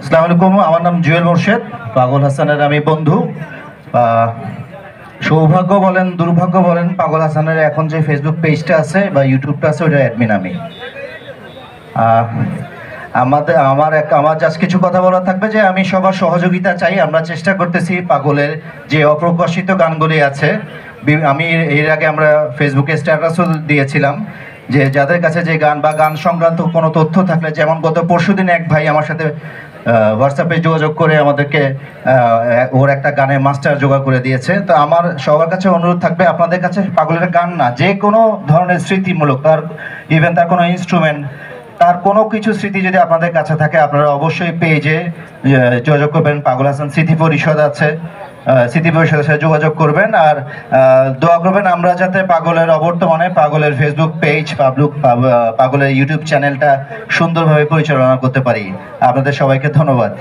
আসসালামু আলাইকুম, আমার নাম জুয়েল মোর্শেদ। পাগল হাসানের আমি বন্ধু। সৌভাগ্য বলেন দুর্ভাগ্য বলেন, পাগল হাসানের এখন যে ফেসবুক পেজটা আছে বা ইউটিউবটা আছে ওইটা অ্যাডমিন আমি। আহ, আমার জাস্ট কিছু কথা বলা থাকবে যে আমি সবার সহযোগিতা চাই। আমরা চেষ্টা করতেছি পাগলের যে অপ্রকাশিত গানগুলি আছে, আমি এর আগে আমরা ফেসবুকে স্ট্যাটাসও দিয়েছিলাম যে যাদের কাছে যে গান বা গান সংক্রান্ত কোনো তথ্য থাকলে, যেমন গত পরশুদিন এক ভাই আমার সাথে হোয়াটসঅ্যাপে যোগাযোগ করে আমাদেরকে ওর একটা গানের মাস্টার জোগাড় করে দিয়েছে। তো আমার সবার কাছে অনুরোধ থাকবে, আপনাদের কাছে পাগলের গান না, যে কোনো ধরনের স্মৃতিমূলক, তার ইভেন তার কোনো ইনস্ট্রুমেন্ট, তার কোনো কিছু স্মৃতি যদি আপনাদের কাছে থাকে, আপনারা অবশ্যই পেজে যোগাযোগ করবেন। পাগল হাসান স্মৃতি পরিষদ আছে, স্মৃতি পরিষদের সাথে যোগাযোগ করবেন। আর দোয়া করবেন আমরা যাতে পাগলের অবর্তমানে পাগলের ফেসবুক পেজ, পাগলের ইউটিউব চ্যানেলটা সুন্দরভাবে পরিচালনা করতে পারি। আপনাদের সবাইকে ধন্যবাদ।